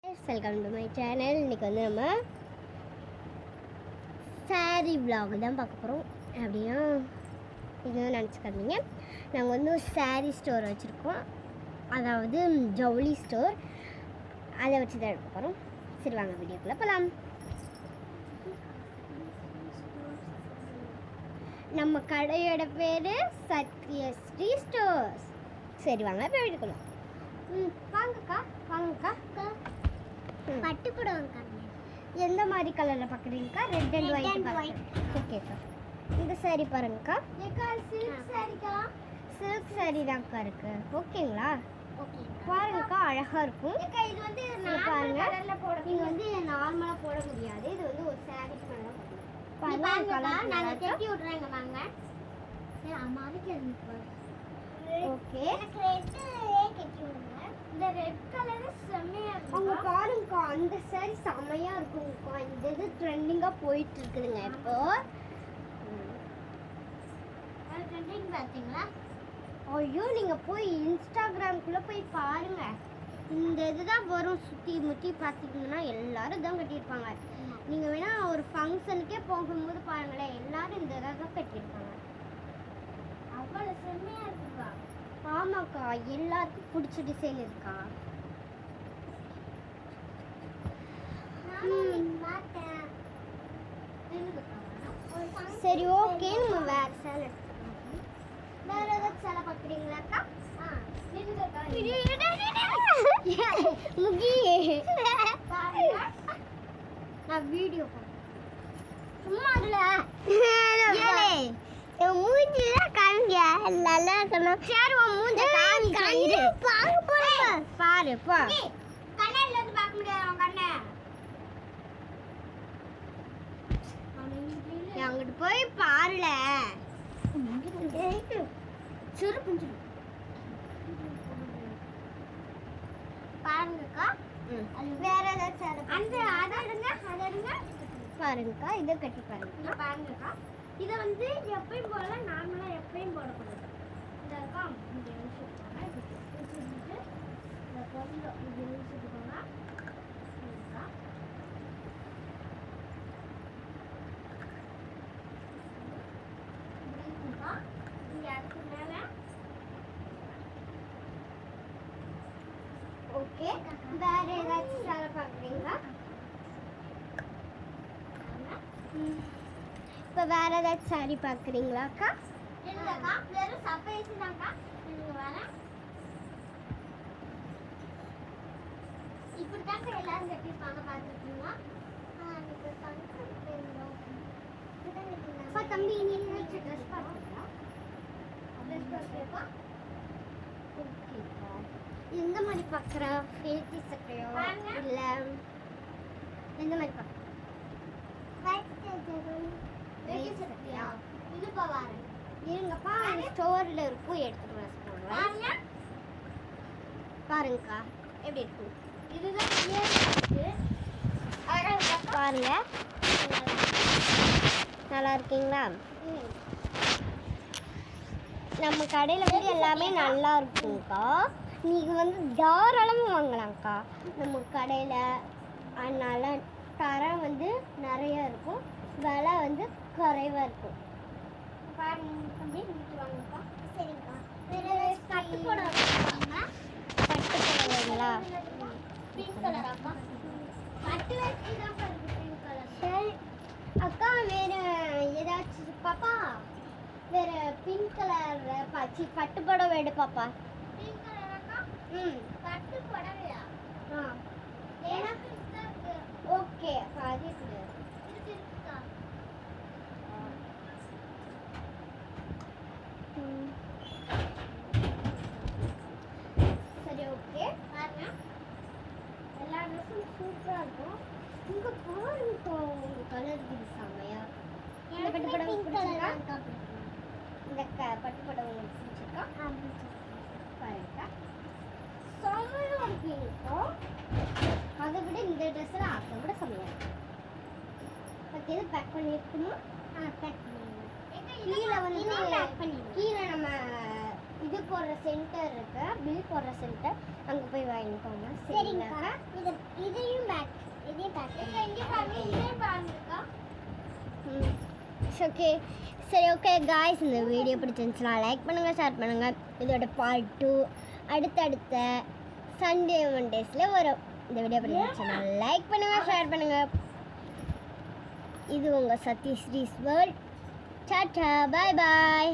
Welcome to my channel. இன்றைக்கி வந்து நம்ம சாரீ விலாக் தான் பார்க்க போகிறோம். அப்படின்னா இதுவும் நினச்சிக்காதீங்க, நாங்கள் வந்து ஒரு சாரீ ஸ்டோர் வச்சுருக்கோம், அதாவது ஜவுளி ஸ்டோர். அதை வச்சு தான் எடுக்க போகிறோம். சரி வாங்க வீடியோக்குள்ளே போகலாம். நம்ம கடையோட பேர் சத்யஸ்ரீ ஸ்டோர்ஸ். சரி வாங்க இப்போ வீட்டுக்குள்ள. வாங்கக்கா வாங்கக்கா. பட்டு புடவைக்கா. எந்த மாதிரி கலரில் பார்க்குறீங்கக்கா? Red and white. ஓகேக்கா. இந்த சாரீ பாருங்கக்கா. சில்க் சாரீக்கா. சில்க் சாரீ தான்க்கா இருக்குது. ஓகேங்களா? பாருங்கக்கா, அழகாக இருக்கும். இது வந்து பாருங்க, நீங்கள் வந்து நார்மலாக போட முடியாது. இது வந்து ஒரு சாரீக்கு மேலே பாருங்க. நாங்கள் கட்டி விட்றேங்க வாங்க. ஓகே, இந்த ரெட் கலர் செம்மையா இருக்கு. அவங்க பாருங்கக்கா, அந்த சாரி செம்மையா இருக்குங்கக்கா. இந்த இது ட்ரெண்டிங்காக போயிட்டு இருக்குதுங்க இப்போ. ட்ரெண்டிங் பார்த்தீங்களா? ஐயோ, நீங்கள் போய் இன்ஸ்டாகிராம்குள்ளே போய் பாருங்க. இந்த இதுதான் வரும். சுற்றி முற்றி பார்த்தீங்கன்னா எல்லாரும் தான் கட்டியிருப்பாங்க. நீங்கள் வேணால் ஒரு ஃபங்க்ஷனுக்கே போகும்போது பாருங்களேன், எல்லாரும் இந்த இதாக தான் கட்டியிருப்பாங்க. அவ்வளோ செம்மையாக இருக்குக்கா. ஆமாக்கா, எல்லாருக்கும் பிடிச்ச டிசைன் இருக்கா. சரி ஓகே, நம்ம வேறு சேலை வேறு ஏதாச்சும் சேலை பார்க்குறீங்களாக்கா? முகி நான் வீடியோ சும்மா மூஞ்சிலாம் காமிங்க, நல்லா இருக்கணும். சரி உன் மூஞ்ச காமிங்க, பாரு பா. கண்ணாடில இருந்து பார்க்க முடியாது உன் கண்ணை. அங்கிட்டு போய் பாருல. பாருங்கக்கா, வேற ஏதாச்சும் அந்த அதை எடுங்க பாருங்கக்கா. இதை கட்டி பாருங்க. பாருங்கக்கா, இதை வந்து எப்பயும் போல நார்மலாக எப்பயும் போடக்கூடாது. இந்த இருக்கும் இங்கே வச்சுக்கோங்க. இந்த கொஞ்சம் இங்கே வச்சுக்கோங்க. இங்கே அதுக்கு மேலே ஓகே. வேற ஏதாச்சும் சேலை பார்க்குறீங்களா? இப்போ வேற ஏதாச்சும் சாரி பார்க்குறீங்களாக்கா? இல்லைக்கா, வெறும் சர்ப்ரைஸ் தான்க்கா. நீங்கள் வேற இப்படி தாங்க எல்லாரும் கட்டியிருப்பாங்க, பார்த்துருக்கீங்களா? இப்போ தம்பி நீங்கள் ட்ரெஸ் பார்க்குறீங்களா? ட்ரெஸ் பார்க்குறப்பா ஓகேக்கா. எந்த மாதிரி பார்க்குறா? ஃபேட்டி சட்டையோ இல்லை எந்த மாதிரி பார்க்குறேன்? இருங்கப்பா, ஸ்டோரில் இருக்கும், எடுத்துட்டு பாருங்கக்கா எப்படி இருக்கும். இதுதான் பாருங்க, நல்லா இருக்கீங்களா? நம்ம கடையில் வந்து எல்லாமே நல்லா இருக்குங்கக்கா. நீங்கள் வந்து தாராளமாக வாங்கலாம்க்கா நம்ம கடையில். அதனால தரம் வந்து நிறையா இருக்கும், விலை வந்து குறைவாக இருக்கும். பாருங்க தம்பி, வீட்டு வாங்கக்கா. சரிங்கக்கா. பட்டு புடவைங்களா? பிங்க் கலராக்கா? பட்டு வேஷ்டி தான் பிங்க் கலர். சரி அக்கா, வேறு ஏதாச்சும் பாப்பா? வேறு பிங்க் கலர் பட்டு புடவை எடு பாப்பா. பிங்க் கலராக்கா? பட்டு புடவையா? எனக்கு ஓகே. அது இருக்குக்கா. சரி ஓகே. பாருங்க, எல்லா ட்ரெஸ்ஸும் சூப்பராக இருக்கும். இங்கே பாருங்க, உங்கள் கலர் இது செம்மையா. இந்த பட்டு புடவை பிடிச்சிருக்கா? இந்த பட்டு புடவை உங்களுக்கு பிடிச்சிருக்கா? பாருங்கக்கா, செம்மையாக இருக்கீங்கக்கா. அதை விட இந்த ட்ரெஸ்ஸில் அதை விட செம்மையாக இருக்கும். ஓகே, இது பேக் பண்ணியிருக்கணும். பேக் பண்ணிடுங்க. கீழே வந்து கீழே நம்ம இது போடுற சென்டர் இருக்கு, பில் போடுற சென்டர், அங்கே போய் வாங்கிக்கோங்க. சரிங்களா? இது ஓகே சரி ஓகே காய்ஸ், இந்த வீடியோ பிடிச்சிருந்துச்சுன்னா லைக் பண்ணுங்கள், ஷேர் பண்ணுங்கள். இதோட பார்ட் 2 அடுத்தடுத்த சண்டே மண்டேஸில் வரும். இந்த வீடியோ பிடிச்சிருந்துச்சுன்னா லைக் பண்ணுங்கள், ஷேர் பண்ணுங்கள். இது உங்கள் சத்யஸ்ரீஸ் வேர்ல்ட். டாடா, பாய் பாய்.